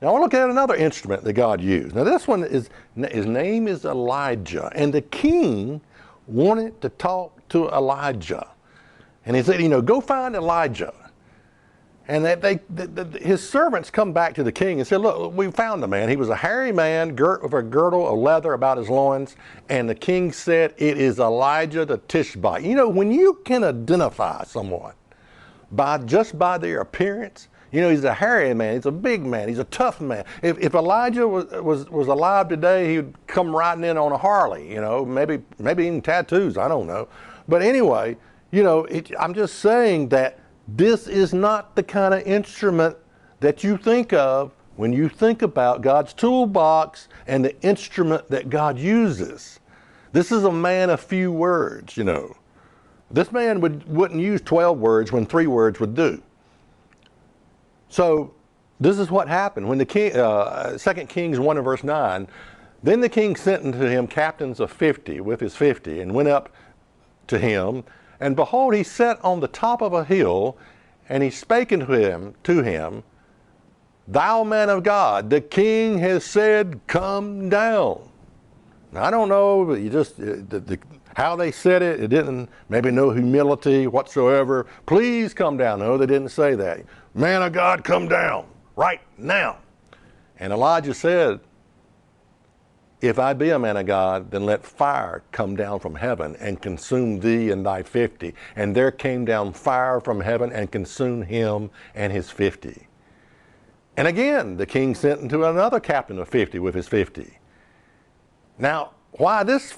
Now I want to look at another instrument that God used. Now this one is, his name is Elijah, and the king wanted to talk to Elijah. And he said, go find Elijah. And his servants come back to the king and said, look, we found the man. He was a hairy man, girt with a girdle of leather about his loins. And the king said, it is Elijah the Tishbite. When you can identify someone just by their appearance, he's a hairy man, he's a big man, he's a tough man. If Elijah was alive today, he'd come riding in on a Harley, maybe even tattoos, I don't know. But anyway, I'm just saying that this is not the kind of instrument that you think of when you think about God's toolbox and the instrument that God uses. This is a man of few words, This man wouldn't use 12 words when 3 words would do. So this is what happened. When the king, 2 Kings 1 and verse 9, then the king sent unto him captains of 50 with his 50, and went up to him, and behold, he sat on the top of a hill, and he spake unto him, thou man of God, the king has said, come down. Now, I don't know, but how they said it, it didn't, maybe no humility whatsoever. Please come down. No, they didn't say that. Man of God, come down right now. And Elijah said, if I be a man of God, then let fire come down from heaven and consume thee and thy 50. And there came down fire from heaven and consumed him and his 50. And again, the king sent unto another captain of 50 with his 50. Now, why this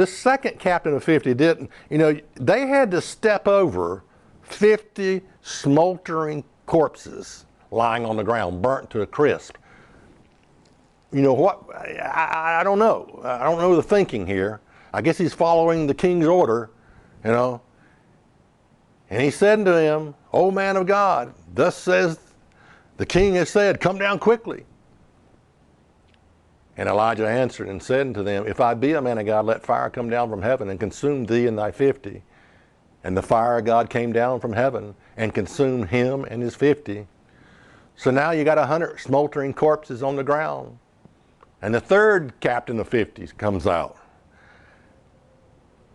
second captain of 50 didn't, they had to step over 50 smoldering corpses lying on the ground, burnt to a crisp. I don't know. I don't know the thinking here. I guess he's following the king's order, And he said unto him, O man of God, thus says the king has said, come down quickly. And Elijah answered and said unto them, if I be a man of God, let fire come down from heaven and consume thee and thy 50. And the fire of God came down from heaven and consumed him and his 50. So now you got 100 smoldering corpses on the ground. And the third captain of 50 comes out.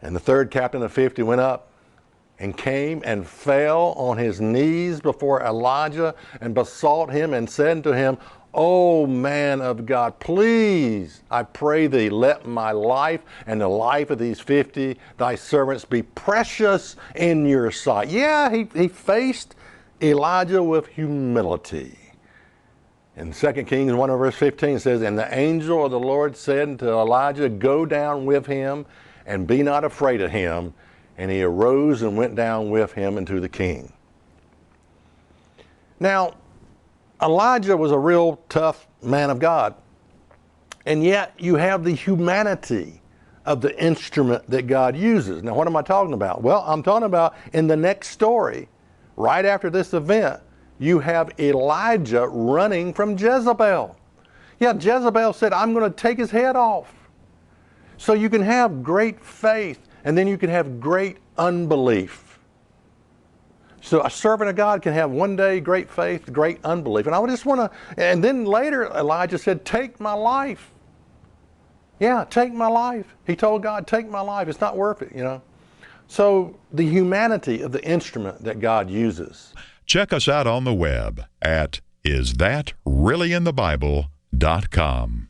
And the third captain of 50 went up and came and fell on his knees before Elijah and besought him and said to him, O man of God, please, I pray thee, let my life and the life of these 50 thy servants be precious in your sight. Yeah, he faced Elijah with humility. In 2 Kings 1 verse 15 says, and the angel of the Lord said unto Elijah, go down with him and be not afraid of him. And he arose and went down with him unto the king. Now, Elijah was a real tough man of God. And yet you have the humanity of the instrument that God uses. Now, what am I talking about? Well, I'm talking about in the next story, right after this event, you have Elijah running from Jezebel. Yeah, Jezebel said, I'm going to take his head off. So you can have great faith, and then you can have great unbelief. So a servant of God can have one day great faith, great unbelief. And I would just want to, and then later Elijah said, take my life. Yeah, take my life. He told God, take my life. It's not worth it, So the humanity of the instrument that God uses. Check us out on the web at isthatreallyinthebible.com.